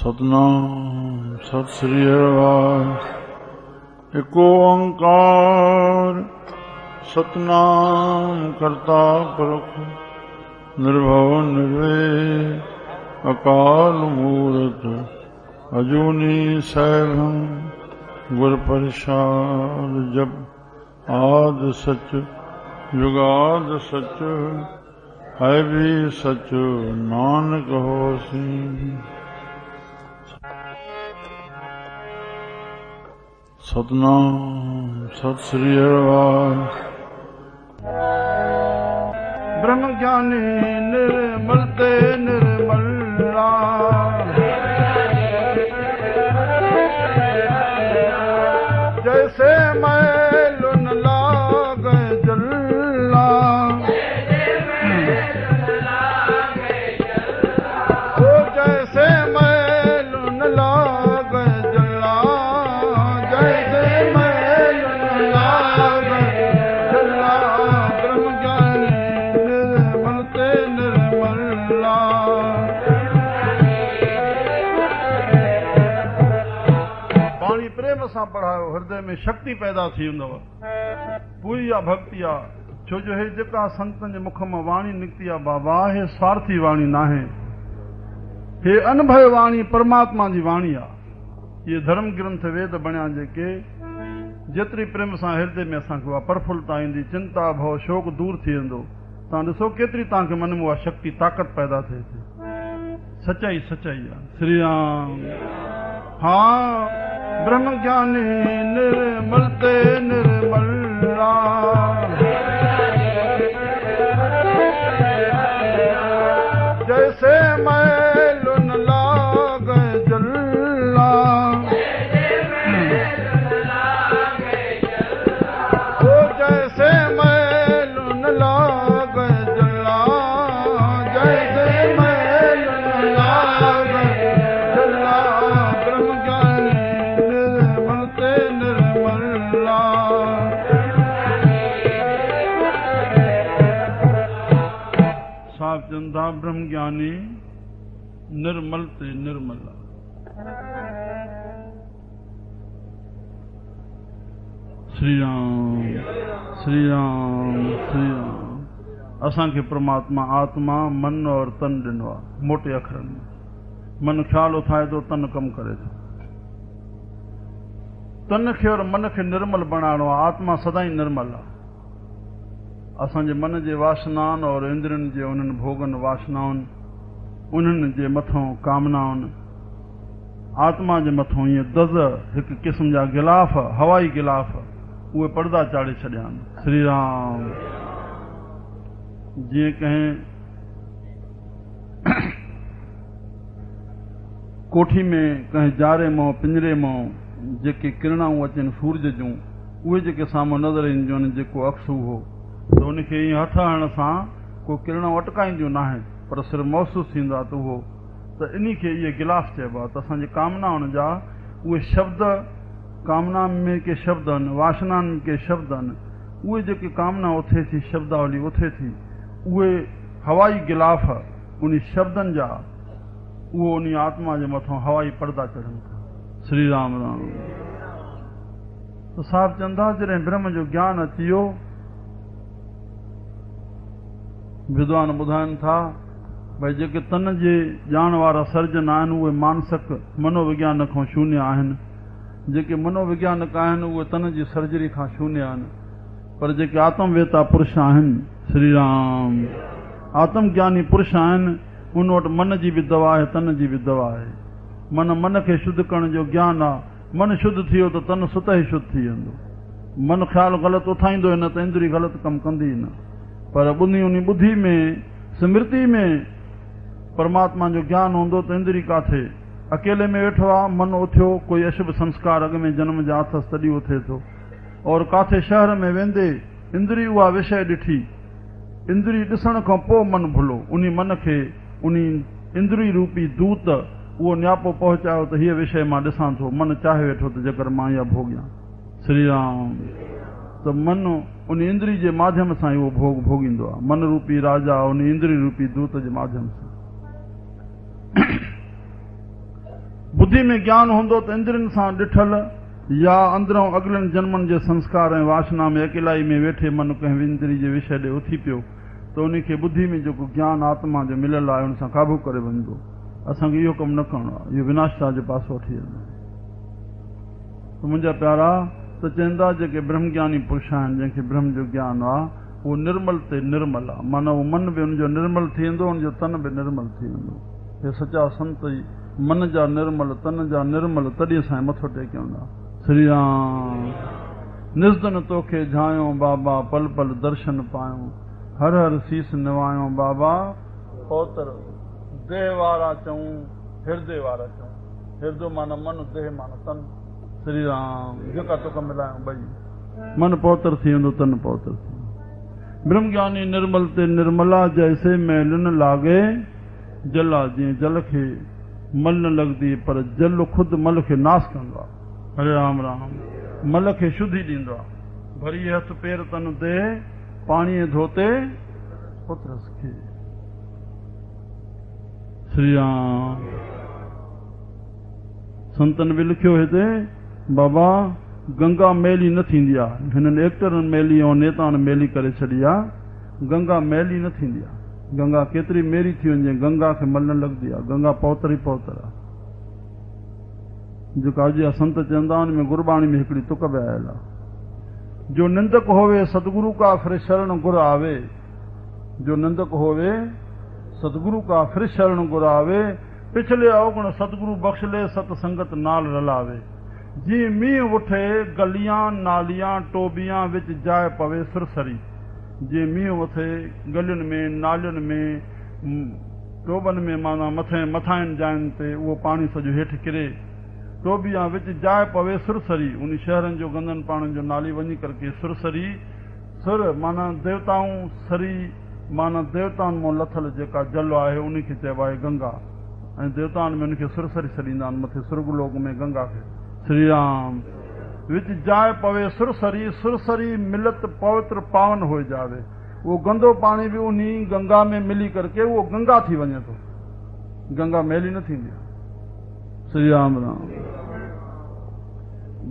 सतनाम सत श्री अकाल। एको ओंकार सतनाम करता पुरख निर्भव निर्वैर अकाल मूरत अजूनी सैभं गुर प्रसाद। जब आद सच जुगाद सच है भी सच नानक होसी। सतनाम सत श्री अकाल। ब्रह्म ज्ञानी निर्मल ते निर्मला, जैसे मैल न लागे जल्ला, ओ जैसे मैल न लागे जल्ला, जैसे मैल न लागे जल्ला। ब्रह्म ज्ञानी निर्मल ते निर्मला, पाणी प्रेम सां पढ़ायो, हृदय में शक्ति पैदा थी वेंदव। पूरी आ भक्ति आ, छो जो हे जेका संतन जे मुख मां वाणी निकती आ बाबा, हे स्वार्थी वाणी नाहे, हे अनुभव वाणी परमात्मा जी वाणी आ। ये धर्म ग्रंथ वेद बणिया जेके जेतिरी प्रेम सां हृदय में असांखे उहा प्रफुल्लता ईंदी, चिंता भव शोक दूर थी वेंदो। तव्हां ॾिसो केतिरी तव्हांखे मन में उहा शक्ति ताक़त पैदा थिए थी। सचाई सचाई आहे। श्री राम। हाँ, ब्रह्म ज्ञानी निर्मल ते निर्मला, जैसे मैल न लागे जल्ला, ओ जैसे मैल न लागे जल्ला, जैसे मैल न लागे जल्ला। ब्रह्म ज्ञानी निर्मल ते निर्मला, साफ चंदा ब्रह्म ज्ञानी निर्मल ते निर्मला। श्री राम श्री राम श्री राम। असांखे परमात्मा आत्मा मन और तन ॾिनो आहे मोटे अखरनि में। मन ख्याल उथाए थो, तन कमु करे थो। तन खे और मन खे निर्मल बणाइणो आहे। आत्मा सदाई निर्मल आहे। असांजे मन जे वासनाउनि और इंद्रियनि जे उन्हनि भोगनि वासनाउनि, उन्हनि जे मथां कामनाउनि, आत्मा जे मथां ईअं दज़ हिकु क़िस्म जा गिलाफ़, हवाई गिलाफ़, उहे पर्दा चाढ़े छॾिया आहिनि। श्री राम। जीअं कंहिं कोठी में कंहिं जारे मां पिंजरे मां जेके किरणाऊं अचनि सूरज जूं, उहे जेके साम्हूं नज़र ईंदियूं आहिनि, जेको अक्स हो, त उनखे ईअं हथ हणण सां को किरणाऊं अटकाईंदियूं न आहिनि, पर सिर्फ़ु महसूसु थींदो आहे। त उहो त इन खे इहे गिलाफ़ चइबो आहे। त असांजे कामनाउनि जा उहे शब्द, कामना में के शब्द आहिनि, वासनाउनि में के शब्द आहिनि, उहे जेके कामना उथे थी, शब्दावली उथे थी, उहे हवाई गिलाफ़ उन शब्दनि जा, उहो उन आत्मा जे मथां हवाई पर्दा चढ़नि था। श्री राम राम। त साहिब चंदा जॾहिं ब्रह्म जो ज्ञान अची वियो, विद्वान ॿुधाइनि था भई जेके तन जे ॼाण वारा सर्जन आहिनि, उहे मानसिक मनोविज्ञान खां शून्य आहिनि। जेके मनोविज्ञानिक आहिनि, उहे तन जी सर्जरी खां शून्य आहिनि। पर जेके आत्मवेता पुरुष आहिनि, श्री राम, आत्मज्ञानी पुरुष आहिनि, उन वटि मन जी बि दवा आहे, तन जी बि दवा आहे। मन खे शुद्ध करण जो ज्ञान आहे। मन शुद्ध थी वियो त तन सुत ई शुद्ध थी वेंदो। मन ख़्यालु ग़लति उथाईंदो न त इंद्री ग़लति कमु कंदी न। पर उन बुद्धि में, स्मृति में परमात्मा जो ज्ञान हूंदो त इंद्री काथे। अकेले में वेठो आहे, मन उथियो, कोई अशुभ संस्कार अॻ में जन्म जा अथसि तॾहिं उथे थो। और काथे शहर में वेंदे इंद्री उहा विषय ॾिठी, इंद्री ॾिसण खां पोइ मन भुलो। उन मन खे उन इंद्री रूपी दूत उहो न्यापो पहुचायो त हीअ विषय मां ॾिसां थो। मन चाहे वेठो त जेकर मां इहा भोॻियां। श्री राम। त मन उन इंद्री जे माध्यम सां ई उहो भोग भोगींदो आहे। मन रूपी राजा उन इंद्री रूपी दूत जे माध्यम सां। बुद्धि में ज्ञान होंदो तो इंद्रियन सां ॾिठल या अंदरों अगलनि जन्मनि जे संस्कार ऐं वासना में अकेलाई में वेठे मन कंहिं इंद्री जे विषय ॾे उथी पियो तो उन खे बुद्धि में जेको ज्ञान आत्मा जो मिलियल आहे उन सां काबू करे वञिबो। असांखे इहो कमु न करिणो आहे, इहो विनाशता जे पासो वठी वेंदो। त मुंहिंजा प्यारा त चवंदा जेके ब्रह्मज्ञानी पुरुष आहिनि जंहिंखे ब्रह्म जो ज्ञान आहे उहो निर्मल ते निर्मल आहे, माना उहो मन बि उनजो निर्मल थी वेंदो, उनजो तन बि निर्मल थी वेंदो। हे सचा संत ई मन जा निर्मल तन जा निर्मल तॾहिं असां मथो टेकियूं था। श्री राम निस्दन तोखे झायो बाबा पल पल दर्शन पायूं, हर हर शीस निवायो बाबा पौतर देह वारा चऊं हृदय वारा चऊं। हृदय माना मन, देह माना तन। श्री राम जेका तोखे मिलायूं भई मन पौतर थी वेंदो, तन पौतर थी वेंदो। ब्रह्मज्ञानी निर्मल ते निर्मला जैसे मैल न लागे जला, जीअं जल खे मल न लॻंदी पर जल ख़ुदि मल खे नाश कंदो आहे। हरे राम राम मल खे शुद्धि ॾींदो आहे। भरी हथ पेर तन ते पाणीअ धोते पुत्रस खे। श्री राम संतन बि लिखियो हिते बाबा गंगा मैली न थींदी आहे। हिननि एक्टरनि मैली ऐं नेताउनि मैली करे छॾी आहे। गंगा मैली न थींदी आहे। गंगा केतिरी मेरी थी वञे गंगा खे मल न लॻंदी आहे। गंगा पौतर ई पौतर आहे। जेका अॼु जा संत चवंदा आहिनि में गुरबाणी में हिकिड़ी तुक बि आयल आहे, जो निंदक होवे सतगुरु का फिर शरण गुर आवे। जो निंदक होवे सतगुरु का फिर शरण गुर आवे, पिछले अवगुण सतगुरु बख्श ले सत संगत नाल रलावे। जी मींह उठे गलियां नालियां टोबियां विच जाए पवे सुरसरी। जी मींह उथे गलियुनि में नालियुनि में टोबनि में माना मथाइनि जायुनि ते उहो पाणी सॼो हेठि किरे। टोबियां विच जाए पवे सुरसरी। उन शहरनि जो गंदनि पाणिनि जो नाली वञी करके सुरसरी। सुर माना देवताऊं, सरी माना देवताउनि मां लथल जेका जल आहे उन खे चइबो आहे गंगा। ऐं देवताउनि में उनखे सुरसरी छॾींदा आहिनि मथे सुर्गलोक में गंगा खे। श्री राम विच जाए पवे सुरसरी। सुरसरी मिलत पवित्र पावन हो जावे। वो गंदो पाणी बि उन गंगा में मिली करके उहो गंगा थी वञे थो। गंगा मैली न थींदी आहे। श्री राम राम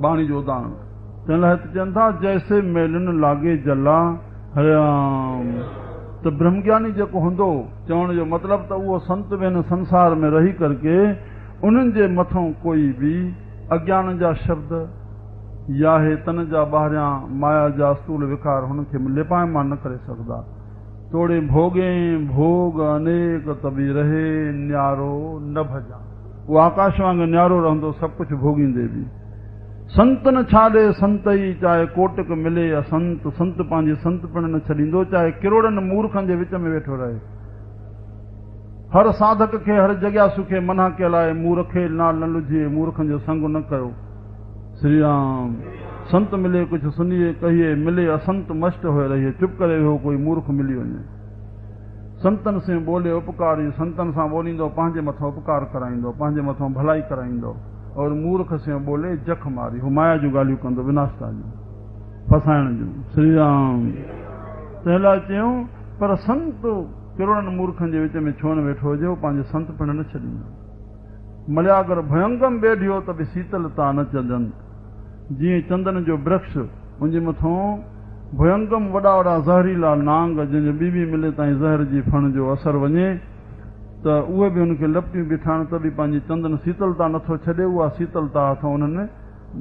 बाणी जो उदाहरण तंहिं लाइ हिते चवनि था जैसे मैलिन लागे जला। हरे राम त ब्रह्मज्ञानी जेको हूंदो चवण जो मतिलबु त उहो संत बि हिन संसार में रही करके उन्हनि जे मथां कोई बि अज्ञान जा शब्द या हे तन जा ॿाहिरियां माया जा स्थूल विकार हुनखे लिपायमान न करे सघंदा। तोड़े भोगे भोग अनेक तबी रहे न्यारो न भजा। वो आकाश वांगुरु न्यारो रहंदो सभु कुझु भोगींदे बि। संत न छाड़े संत ई चाहे कोटक मिले या संत। संत पंहिंजे संत पिण न छॾींदो चाहे किरोड़नि मूर्खनि जे विच में वेठो रहे। हर साधक खे हर जॻह सुखे मना कयल आहे मूर्खे नाल न लुझे मूर्खनि जो संग न कयो। श्री राम संत मिले कुझु सुनिए कहिए मिले असंत मस्त हुए रहिए। चुप करे हो कोई मूर्ख मिली वञे। संतन से बोले उपकारी। संतन सां ॿोलींदो पंहिंजे मथां उपकार कराईंदो पंहिंजे मथां भलाई कराईंदो। और मूर्ख से बोले जख मारी। हू माया जूं ॻाल्हियूं कंदो विनाशता जूं फसाइण जूं। श्री राम तंहिं लाइ चयूं पर संत किरोड़नि मूर्खनि जे विच में छो न वेठो हुजे। पंहिंजे संत पिण न छॾींदो। मलियागर भयंगम बेढियो त बि शीतलता न चजनि। जीअं चंदन जो वृक्ष उनजे मथां भयंगम वॾा वॾा ज़हरीला नांग जंहिंजो ॿी मिले ताईं ज़हर जी फण जो असरु वञे त उहे बि हुनखे लपटियूं बीठाइण त बि पंहिंजी चंदन शीतलता नथो छॾे। उहा शीतलता हथां उन्हनि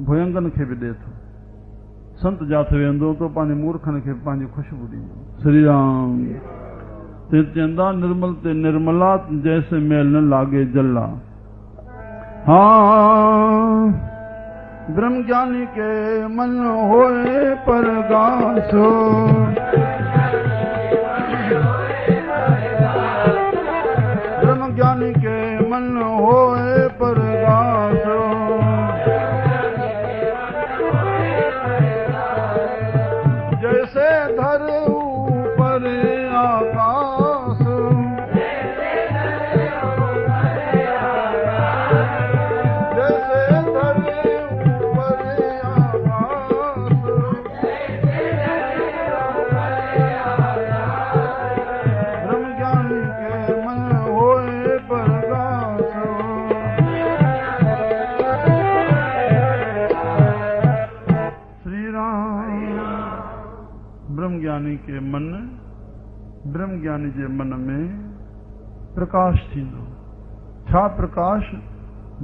भयंगनि खे बि ॾिए थो। संत जाथे वेंदो त पंहिंजे मूर्खनि खे पंहिंजी ख़ुशबू ॾींदो। श्री राम ते चवंदा निर्मल ते निर्मला जैसे मैल न लागे जला। हाँ ब्रह्मज्ञानी के मन होए परगासो। ब्रह्मज्ञानी के मन होए परगासो। जैसे धर ऊपर आकाश। के मन ब्रह्म ज्ञानी जे मन में प्रकाश थींदो। छा प्रकाश?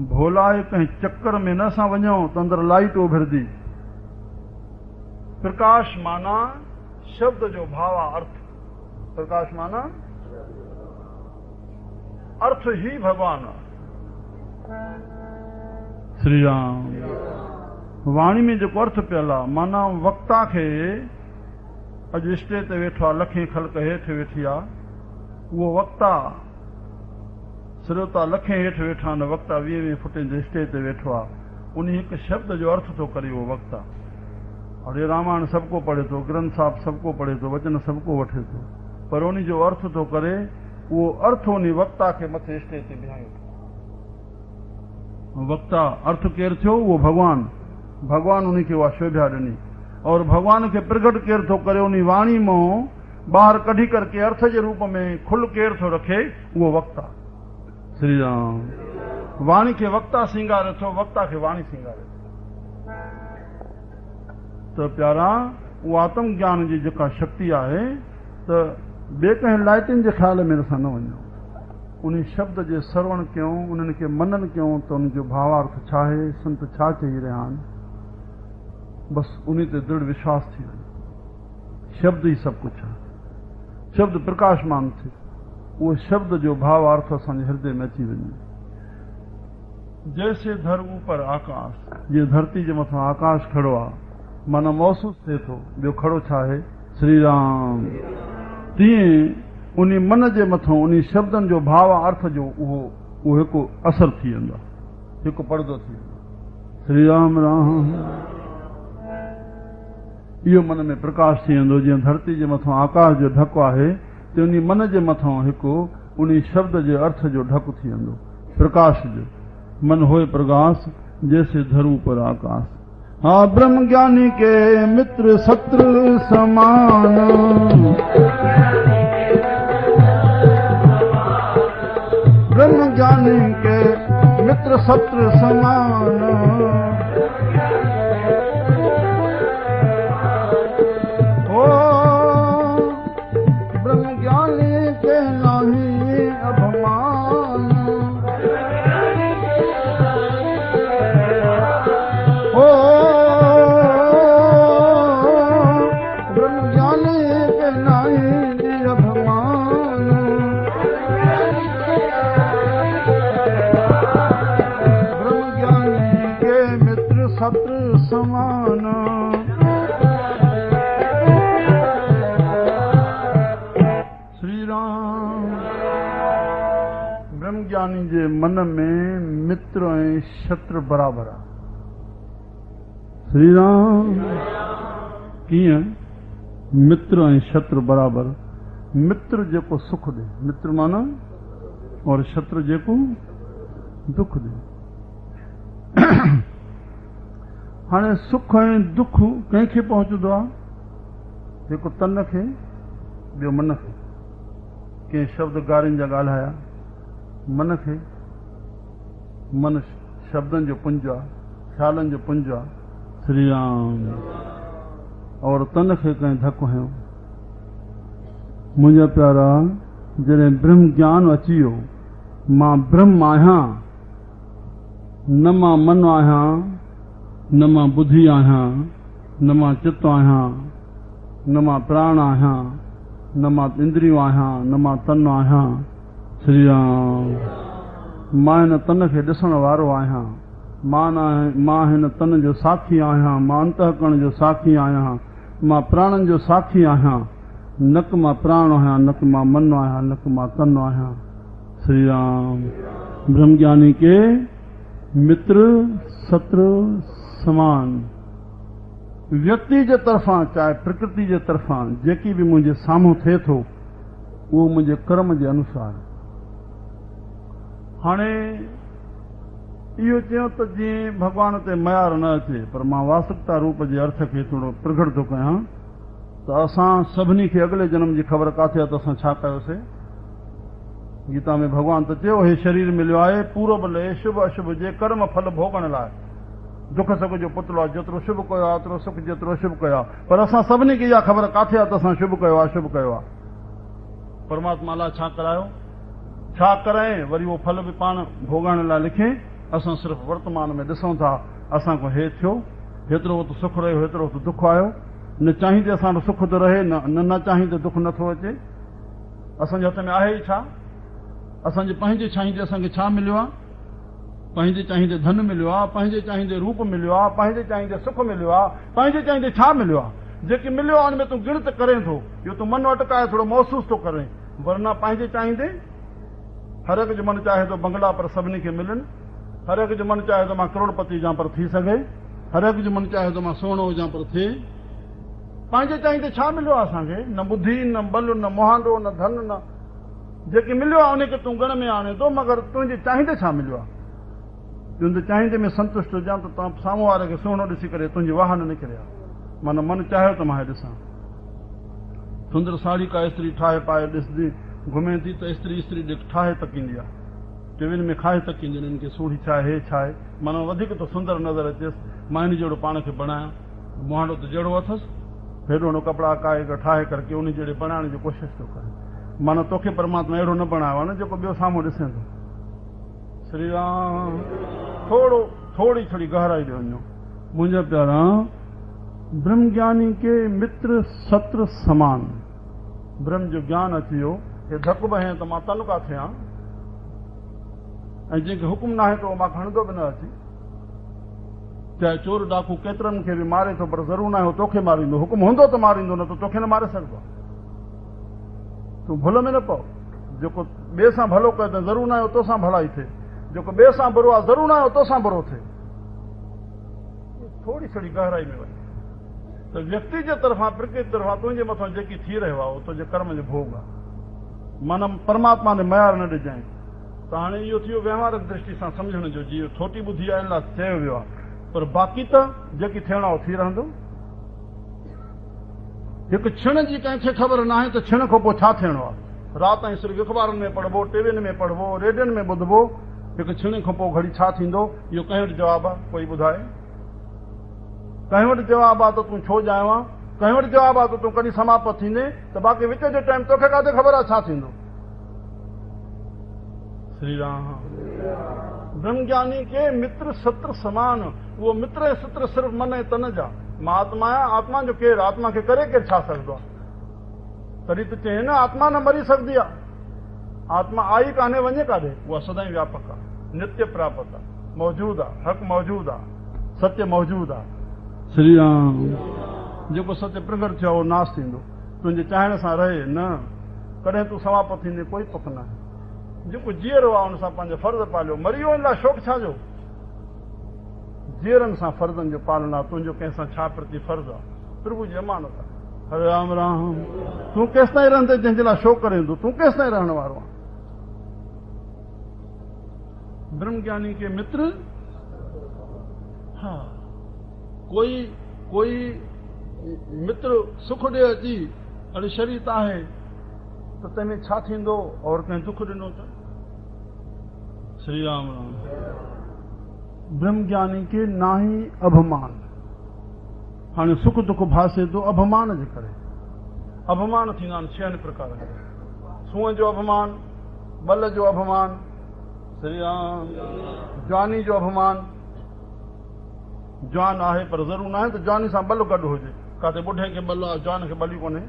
भोलाए कहीं चक्कर में न असां वञूं त अंदरि लाइट उभरदी। प्रकाश माना शब्द जो भाव अर्थ। प्रकाश माना अर्थ ही भगवान आहे। श्री राम वाणी में जेको अर्थ पियल आहे माना वक्ता खे अॼु स्टेज ते वेठो आहे, लखें ख़ल्क़ हेठि वेठी आहे, उहो वक्ता श्रोता लखें हेठि वेठा आहिनि, वक्ता 20 फुटे जे स्टेज ते वेठो आहे। उन हिकु शब्द जो अर्थ थो करे उहो वक्ता। और ये रामायण सबको पढ़े थो, ग्रंथ साहिब सबको पढ़े थो, वचन सबको वठे थो, पर उन जो अर्थ थो करे, उहो अर्थ उन वक्ता खे मथे स्टेज ते बिहारियो। वक्ता अर्थ केरु थियो? उहो भगवान। भगवान उन खे उहा शोभा ॾिनी। और भगवान खे प्रगट केरु थो करे? उन वाणी मां ॿाहिरि कढी करके अर्थ जे रूप में खुल केरु थो रखे? उहो वक्ता। श्री राम वाणी खे वक्ता सिंगारे थो, वक्ता खे वाणी सिंगारे थो। त प्यारा उहो आत्म ज्ञान जी जेका शक्ति आहे त ॿिए कंहिं लाइटिन जे ख़्याल में असां न वञूं। उन शब्द जे श्रवण कयूं, उन्हनि खे मनन कयूं त उन जो भावार्थ छा आहे, संत छा चई रहिया आहिनि, बस उन ते दृढ़ विश्वास थी वञे। शब्द ही सब कुछ आहे। शब्द प्रकाशमान थिए, उहो शब्द जो भावार्थ असांजे हृदय में अची वञे। जैसे धर ऊपर आकाश, ये धरती जे मथां आकाश खड़ो आहे, माना महसूस थिए थो ॿियो खड़ो छा आहे? श्री राम। तीअं उन मन जे मथां उन शब्दनि जो भाव अर्थ जो उहो हिकु असर थी वेंदो आहे, हिकु पर्दो थी वेंदो। श्री राम राम। इहो मन में प्रकाश थी वेंदो। जीअं धरती जे मथां आकाश जो ढक आहे, त उन मन जे मथां हिकु उन शब्द जे अर्थ जो ढक थी वेंदो, प्रकाश जो। मन होए प्रकाश जैसे धरू पर आकाश। हा ब्रह्म ज्ञानी के मित्र शत्रु समान, ब्रह्म ज्ञानी के मित्र शत्रु समान। ओ ब्रह्म ज्ञानी के नाही अभिमान, ओ ब्रह्म ज्ञानी के नाही अभिमान। ब्रह्म ज्ञानी के मित्र शत्रु समान। श्री राम। ब्रह्म ज्ञानी जे मन में मित्र ऐं शत्रु बराबर आहे। श्री राम। कीअं? मित्र ऐं शत्रु बराबर। मित्र जेको सुख ॾे, मित्र माना, और शत्रु जेको दुख ॾे। हाणे सुख ऐं दुख कंहिंखे पहुचंदो आहे? हिकु तन खे, ॿियो मन खे। कंहिं शब्द गारियुनि जा ॻाल्हाया, मन खे, मन शब्दनि जो पुंज आहे, ख़्यालनि जो पुंज आहे। श्री राम। और तन खे कंहिं धकु हयो। मुंहिंजा प्यारा, जॾहिं ब्रह्म ज्ञान अची वियो, मां ब्रह्म आहियां, न मां मन आहियां, न मां बुद्धि आहियां, न मां चित्त आहियां, न मां प्राण आहियां, न मां इंद्रियूं आहियां, न मां तन आहियां। श्री राम। मां हिन तन खे ॾिसण वारो आहियां, मां हिन तन जो साखी आहियां, मां अंतःकरण जो साखी आहियां, मां प्राणनि जो साखी आहियां। नक मां प्राण आहियां, नक मां मन आहियां, नक मां तन आहियां। श्री राम। ब्रह्म ज्ञानी के मित्र शत्रु समान। व्यक्ति जे तरफ़ां चाहे प्रकृति जे तरफ़ां जेकी बि मुंहिंजे साम्हूं थिए थो, उहो मुंहिंजे कर्म जे अनुसार। हाणे इहो चयो त जीअं भॻवान ते मयार न अचे, पर मां वास्तविकता रूप जे अर्थ खे थोरो प्रगट थो कयां त असां सभिनी खे अॻिले जन्म जी ख़बर काथे आहे त असां छा कयोसीं। गीता में भॻवान त चयो, हे शरीर मिलियो आहे पूरब लाइ शुभ अशुभ जे कर्म फल भोगण लाइ। दुख सुख जो पुतलो आहे, जेतिरो शुभ कयो आहे ओतिरो सुख, जेतिरो शुभ कयो आहे। पर असां सभिनी खे इहा ख़बर किथे आहे त असां शुभ कयो आहे, शुभ कयो आहे। परमात्मा अलाह छा करायो, छा कराए, वरी उहो फल बि पाण भोॻण लाइ लिखे। असां सिर्फ़ु वर्तमान में ॾिसूं था असां को हे थियो, हेतिरो वक़्तु सुख रहियो, हेतिरो वक़्तु दुख आयो। न चाहींदे असांजो सुख थो रहे, न चाहींदे दुख नथो अचे। असांजे हथ में आहे ई छा? असांजे पंहिंजे चाहींदे असांखे छा मिलियो आहे? पंहिंजे चाहींदे धन मिलियो आहे, पंहिंजे चाहींदे रूप मिलियो आहे, पंहिंजे चाहींदे सुख मिलियो आहे, पंहिंजे चाहींदे छा मिलियो आहे? जेके मिलियो आहे हुन में तूं गिणत करें थो, इहो तूं मन अटकाए थोरो महसूस थो करें। वरना पंहिंजे चाहींदे हर एक जो मन चाहे तो बंगला पर सभिनी खे मिलनि, हर एक जो मन चाहे तो मां करोड़पति हुजां पर थी सघे, हर एक जो मन चाहे तो मां सोनो हुजां पर थिए। पंहिंजे चाहींदे छा मिलियो आहे असांखे? न बुद्धि, न बल, न मुहांडो, न धन, न जेके मिलियो आहे उनखे तूं गण में आणे थो, मगर तुंहिंजे चाहींदे छा मिलियो आहे? तुंहिंजे चाहींदे में संतुष्ट हुजां त तव्हां साम्हूं वारे खे सुहिणो ॾिसी करे तुंहिंजी वाह न निकिरे आहे। माना मन चाहे त मां हे ॾिसां। सुंदर साड़ी का स्त्री ठाहे पाए ॾिसंदी घुमे थी त स्त्री ठाहे तकींदी आहे, टीवियुनि में खाए तकींदी, हिननि खे सूढ़ी छा आहे, हे छा आहे। माना वधीक त सुंदर नज़र अचेसि, मां इन जहिड़ो पाण खे बणायां। मुहाणो त जहिड़ो अथसि, हेॾो कपिड़ा काए ठाहे करके उन जहिड़े बणाइण जी कोशिशि थो करे। माना तोखे परमात्मा अहिड़ो न बणायो आहे न जेको ॿियो साम्हूं ॾिसे थो। श्री राम, थोड़ी गहराई ॾे वञो। मुंहिंजा प्यारा, ब्रह्म ज्ञानी के मित्र शत्रु समान। ब्रह्म जो ज्ञान अची वियो, हे धक बि हयां त मां तन काथे आहियां, ऐं जंहिंखे हुकुम न आहे त उहो मां खणंदो बि न अची। चाहे चोर डाकू केतिरनि खे बि मारे थो, पर ज़रूरु न आहे उहो तोखे मारींदो। हुकुम हूंदो त मारींदो, न त तोखे न मारे सघंदो। तूं भुल में न पओ। जेको ॿिए सां भलो कयो त ज़रूरु न आहे उहो तोसां भलाई थिए, जेको ॿिए सां बुरो आहे ज़रूरु न आहे उहो तोसां बुरो थिए। थोड़ी गहराई में वञ त व्यक्ति जे तरफ़ां, प्रकृति तरफ़ां तुंहिंजे मथां जेकी थी रहियो आहे उहो तुंहिंजे कर्म जो भोग आहे। माना परमात्मा ने मयार न ॾिजांइ। त हाणे इहो थियो व्यवहारिक दृष्टि सां सम्झण जो, जीअं छोटी ॿुधी आहे इन लाइ चयो वियो आहे, पर बाक़ी त जेकी थियणो आहे थी रहंदो। हिकु क्षण जी कंहिंखे ख़बर न आहे त क्षण खां पोइ छा थियणो आहे। राति ऐं सिर्फ़ु अख़बारुनि में पढ़बो, टीवियुनि में पढ़बो, रेडियोनि में ॿुधबो, हिकु क्षण खां पोइ घड़ी छा थींदो इहो कंहिं वटि जवाबु आहे? कोई ॿुधाए? कंहिं वटि जवाबु आहे त तूं छो ॼायो आहे? कंहिं वटि जवाबु आहे त तूं कॾहिं समाप्त थींदे? त बाक़ी विच जो टाइम तोखे काथे ख़बर आहे छा थींदो? श्री राम। ब्रह्म ज्ञानी के मित्र शत्रु समान। उहो मित्र ऐं शत्रु सिर्फ़ु मन ऐं तन जा। मां आत्मा आहियां, आत्मा जो केरु? आत्मा खे करे केरु छा सघंदो आहे? तॾहिं त चए न आत्मा न मरी सघंदी आहे। आत्मा आई कान्हे, वञे काॾे, उहा सदाईं व्यापक आहे, नित्य प्रापत आहे, मौजूद आहे, हक़ मौजूद आहे, सत्य मौजूद आहे। श्री राम। जेको सत्य प्रगट थियो उहो नाश थींदो, तुंहिंजे चाहिण सां रहे न, कॾहिं तूं समाप्त थींदे कोई पक न आहे। जेको जीअरो आहे हुन सां पंहिंजो फर्ज़ पालियो, मरी वियो इन लाइ शौक़ छा जो? जीअरनि सां फर्ज़नि जो पालन आहे, तुंहिंजो कंहिंसां छा प्रति फर्ज़ आहे? प्रभु जी अमानत आहे। हरे राम राम। तूं केसि ताईं रहंदे जंहिंजे लाइ शौक़ करे तूं केसि ताईं रहण वारो आहे? ब्रह्म ज्ञानी के मित्र, हा, कोई मित्र सुख ॾे अची अड़े शरीत आहे त तंहिंमें छा थींदो, और कंहिं दुख ॾिनो त? श्री राम राम। ब्रह्म ज्ञानी के नाही अभिमान। हाणे सुख दुख भासे थो अभिमान जे करे। अभिमान थींदा आहिनि 6 प्रकार जा। सूंहं जो अभिमान, बल जो अभिमान, श्री राम, ज्वानी जो अभिमान। जवान आहे पर ज़रूरु न आहे त जवानी सां बल गॾु हुजे। काथे ॿुढे खे बल आहे, जवान खे बली कोन्हे।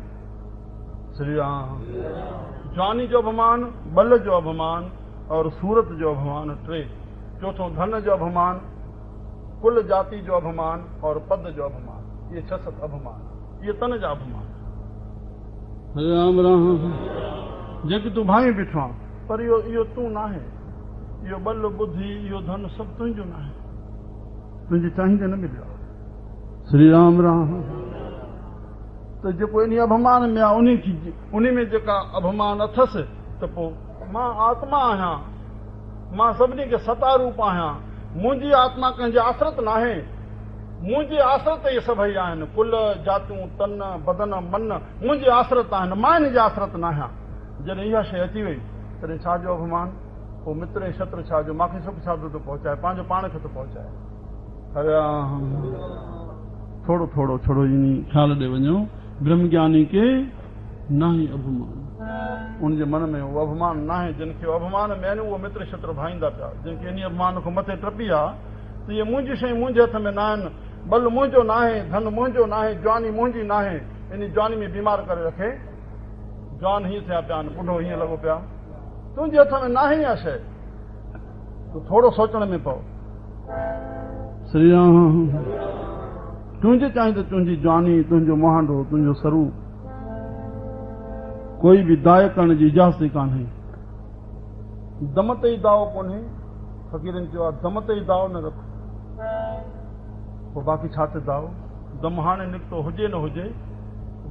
श्री राम। जवानी जो अभिमान, बल जो अभिमान और सूरत जो अभिमान 3। चौथों धन जो अभिमान, कुल जाति जो अभिमान और पद जो अभिमान। ये 6 अभिमान, ये तन जा अभिमान। राम राम। जेके तूं भाई बीठो आहे, पर इहो तूं न आहे। इहो बल बुद्धि, इहो धन सभु तुंहिंजो न आहे, तुंहिंजे चाहींदे न मिलियो। श्री राम राम। त जेको इन अभिमान में आहे उन में जेका अभिमान अथसि त पोइ मां आत्मा आहियां, मां सभिनी खे सता रूप आहियां, मुंहिंजी आत्मा कंहिंजे आश्रित न आहे। मुंहिंजी आश्रित इहे सभई आहिनि, कुल जातियूं, तन बदन मन मुंहिंजी आश्रित आहिनि, मां इन जे आश्रित न आहियां। जॾहिं इहा शइ अची वई तॾहिं छा जो अभिमान? पोइ मित्र ऐं शत्रु छा जो? मूंखे सुख छा थो पहुचाए? पंहिंजो पाण खे थो पहुचाए। हरिराम। थोड़ो थोड़ो छोड़ो इन ख्याल ॾे वञो, ब्रह्म ज्ञानी के नाहे अभिमान, उनजे मन में उहो अभिमान नाहे। जिनखे अभिमान में आहिनि उहो मित्र शत्रु भाईंदा पिया। जिनखे इन अभिमान खां मथे टपी आहे त इहे मुंहिंजी शयूं मुंहिंजे हथ में न आहिनि, बल मुंहिंजो न आहे, धन मुंहिंजो न आहे, जवानी मुंहिंजी न आहे, इन जवानी में बीमार करे रखे। जवान हीअं थिया पिया आहिनि, ॿुढो हीअं लॻो पिया, तुंहिंजे हथ में न आहे इहा शइ, तूं थोरो सोचण में पओ। श्री राम। तुंहिंजे चाहीं त तुंहिंजी जवानी, तुंहिंजो मुहांडो, तुंहिंजो सरू कोई बि दाय करण जी इजाज़त कान्हे। दम ते ई दाव कोन्हे। फ़क़ीरनि चयो आहे दम ते ई दाव न रखो, पोइ बाक़ी छा ते दाव? दम हाणे निकितो हुजे न हुजे,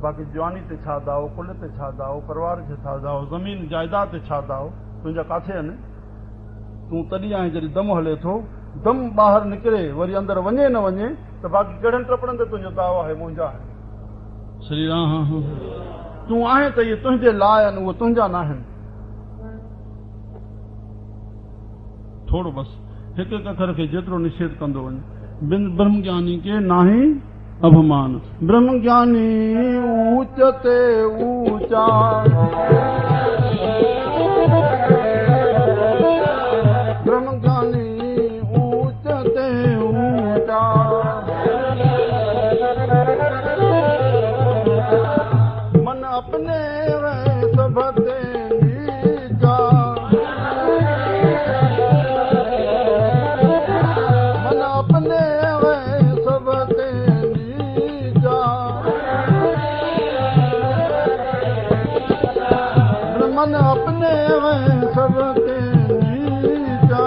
बाक़ी जवानी ते छा दाव, कुल ते छा दाव, परिवार ते छा दाव, ज़मीन जाइदाद ते छा दाव? तुंहिंजा काथे आहिनि? तूं तॾहिं आहीं जॾहिं दम हले थो। दम ॿाहिरि निकिरे वरी अंदरि वञे न वञे त बाक़ी कहिड़नि टपड़नि ते तुंहिंजो दाव आहे, मुंहिंजा आहे। श्री राम। तूं आहे त इहे तुंहिंजे लाइ आहिनि, उहे तुंहिंजा न आहिनि। थोरो बसि हिकु हिकु अखर खे जेतिरो निषेध कंदो वञे। ब्रह्म ज्ञानी के नाहे अभिमान। ब्रह्म ज्ञानी ऊंच ते ऊंचा, ब्रह्म ज्ञानी ऊंच ते ऊंचा, मन अपने वे सब ते नीचा, मन अपने वे सब ते नीचा, मन अपने वे सब ते नीचा,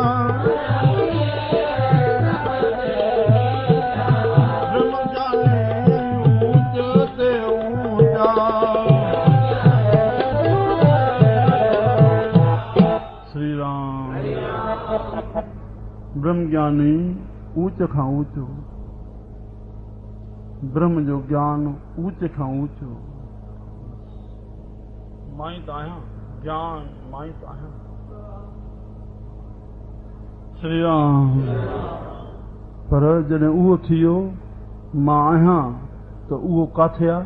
ब्रह्म ज्ञानी ऊंच ते ऊंचा। श्री राम। ब्रह्म ज्ञानी ऊंच खां ऊंचो, ब्रह्म जो ज्ञान ऊंच खां ऊंचो। मां ई त आहियां, ज्ञान मां ई त आहियां। श्री राम। पर जॾहिं उहो थी वियो मां आहियां त उहो काथे आहे?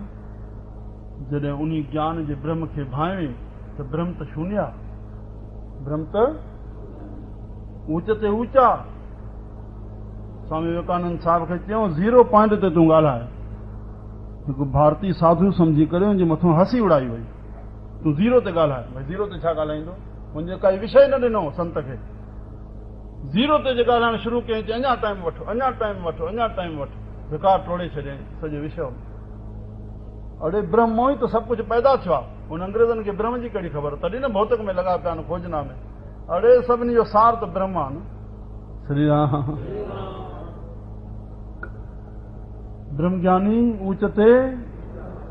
जॾहिं उन ज्ञान जे ब्रह्म खे भांवे त ब्रह्म त शून्य आहे, ब्रह्म त ऊंच ते ऊंचा। स्वामी विवेकानंद साहिब खे चयूं 0 पॉइंट ते तूं ॻाल्हाए। हिकु भारतीय साधु सम्झी करे हुनजे मथां हसी उड़ाई वई, तूं 0 ते ॻाल्हाए। भई 0 ते छा ॻाल्हाईंदो? मुंहिंजे काई विषय न ॾिनो संत खे। 0 ते जे ॻाल्हाइण शुरू कयईं त अञा टाइम वठो, अञा टाइम वठो, अञा टाइम वठो, बेकार टोड़े छॾियईं सॼे विषय में। अड़े ब्रह्म मों ई त सभु कुझु पैदा थियो आहे। हुन अंग्रेज़नि खे ब्रह्म जी कहिड़ी ख़बर? तॾहिं न भौतिक में लॻा पिया आहिनि, खोजना में। अड़े सभिनी जो सार त ब्रह्म आहे न। श्री राम। ब्रह्म ज्ञानी ऊंच ते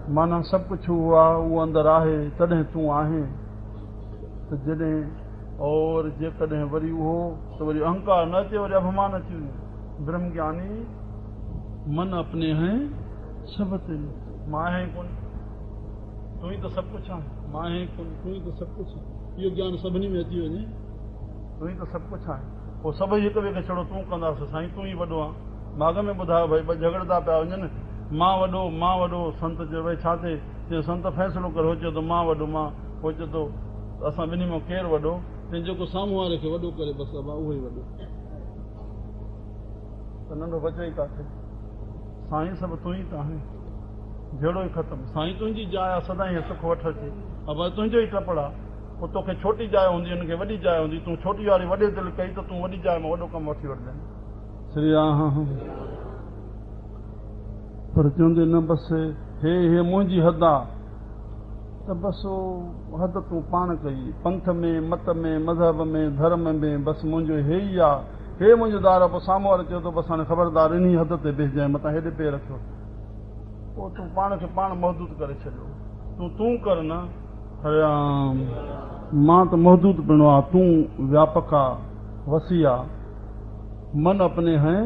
माना सभु कुझु उहो आहे, उहो अंदरि आहे, तॾहिं तूं आहे। त जॾहिं और जेकॾहिं वरी उहो त वरी अहंकार न अचे, वरी अभिमान अची वञे। ब्रह्म ज्ञानी मन अपने हैं सब ते, मां आहियां कोन, तूं ई त सभु कुझु आहे। मां आहियां कोन, तूं ई त सभु कुझु आहे। इहो ज्ञान सभिनी में अची वञे, तूं ई त सभु कुझु आहे। पोइ सभई हिक ॿिए खे छड़ो तूं कंदासीं, साईं तूं ई वॾो आहे। माॻ में ॿुधायो भई ॿ झगड़ंदा पिया वञनि, मां वॾो। संत चयो भई छा थिए? चयो संत फ़ैसिलो करो। चयो त मां वॾो, मां। पोइ चयो त असां ॿिन्ही मां केरु वॾो? ऐं जेको साम्हूं वारे खे वॾो करे बसि उहो ई वॾो। त नंढो बचे ई काथे? साईं सभु तूं ई त आहे, जहिड़ो ई ख़तमु। साईं तुंहिंजी जाइ आहे, सदाईं सुख वठ अचे। अब तुंहिंजो ई टपड़ आहे। पोइ तोखे छोटी जाइ हूंदी, हुनखे वॾी जाइ हूंदी। तूं छोटी वारी वॾे दिलि कई त तूं वॾी जाइ मां वॾो कमु वठी वठिजांइ। श्री राम। पर चवंदे न बसि हे मुंहिंजी हद आहे, त बसि हद तूं पाण कई। पंथ में, मत में, मज़हब में, धर्म में बसि मुंहिंजो हे ई आहे, हे मुंहिंजो दार आहे। पोइ साम्हूं वारो चयो त बसि हाणे ख़बरदार इन हद ते बीहजांइ, मथां हेॾे पेर रखियो। पोइ तूं पाण खे पाण महदूद करे छॾियो। तूं कर न। हरिराम। मां त महदूद पिणो आहे, तूं व्यापक आहे, वसी आहे। मन अपने हैं,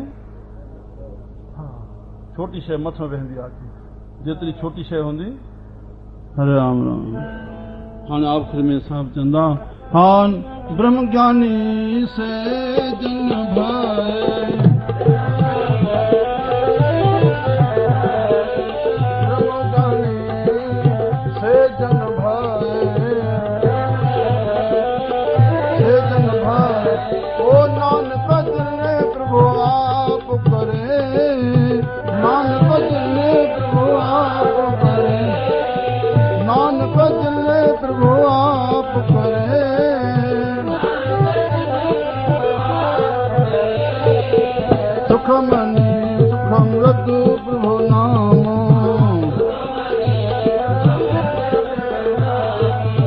छोटी शइ मथां वेहंदी आहे, जेतिरी छोटी शइ हूंदी। हरे राम राम। हाणे आख़िर में साहब चंदा हान ब्रह्म ज्ञानी से जन भाए सुखमनि सुखमृत प्रभु नाम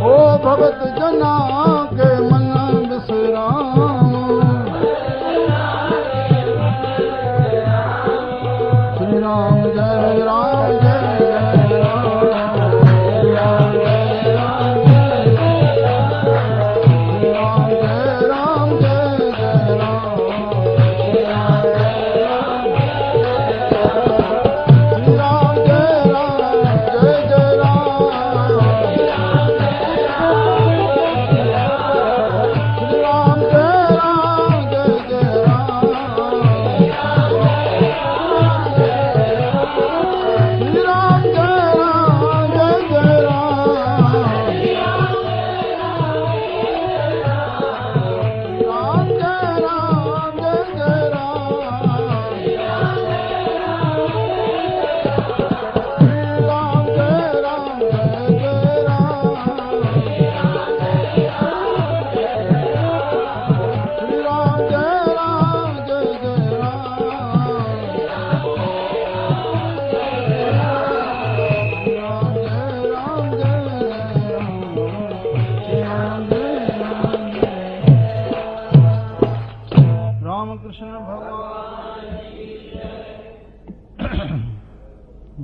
ओ भगत जना के मन विश्राम श्री राम जय राम जय जय राम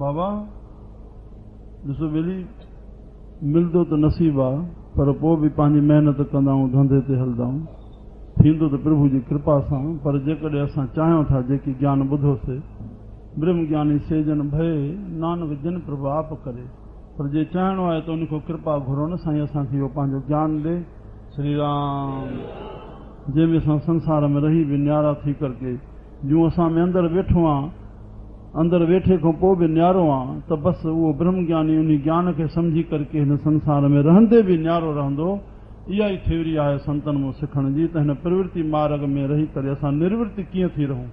बाबा ॾिसो ॿेली मिलंदो त नसीब आहे पर पोइ बि पंहिंजी महिनत कंदा आहियूं धंधे ते हलंदा आहियूं थींदो त प्रभु जी कृपा सां पर जेकॾहिं असां चाहियूं था जेकी ज्ञान ॿुधोसीं ब्रह्म ज्ञानी सेजन भय नानक जिन प्रभु आप करे पर जे चाहिणो आहे त उन खां कृपा घुरो न साईं असांखे इहो पंहिंजो ज्ञान ॾे श्री राम जंहिंमें असां संसार में रही बि न्यारा थी करके जूं असां में अंदरि वेठो आहे अंदरि वेठे खां पोइ बि न्यारो आहे त बसि उहो ब्रह्म ज्ञानी उन ज्ञान खे सम्झी करके हिन संसार में रहंदे बि न्यारो रहंदो इहा ई थ्योरी आहे संतनि मां सिखण जी त हिन प्रवृत्ति मार्ग में रही करे असां निर्वृत्ति कीअं थी रहूं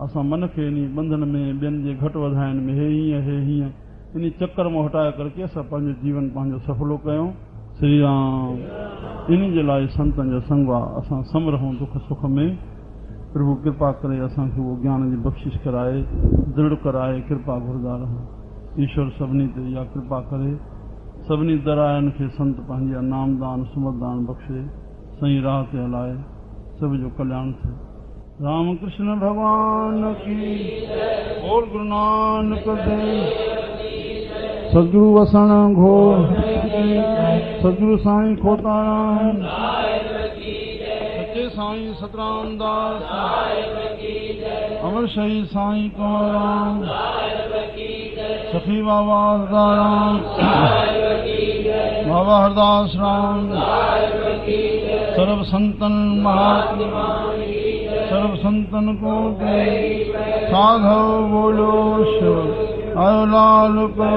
असां मन खे इन बंधन में ॿियनि जे घटि वधाइण में हे हीअं इन चक्कर मां हटाए करके असां पंहिंजो जीवन पंहिंजो सफलो कयूं श्री राम इन जे लाइ संतनि जो संग आहे असां सम रहूं दुख सुख में प्रभु कृपा करे असांखे उहो ज्ञान जी बख़्शिश कराए दृढ़ कराए कृपा घुरदा रहूं ईश्वर सभिनी ते इहा कृपा करे सभिनी दरायनि खे संत पंहिंजा नामदान सुमरदान बख़्शे सही राह ते हलाए सभ जो कल्याण थिए राम कृष्ण भगवान की बोल गुरु नानक देव सतगुरु वसण घोर सतगुरु साईं खोताराम सच्चे साईं सतराम दास अमर शहीद साईं कंवरराम सखी बाबा हरदाराम बाबा हरदास राम सर्व संतन महात्मा सर्व संतन को साधव बोलो शिव आयो लाल को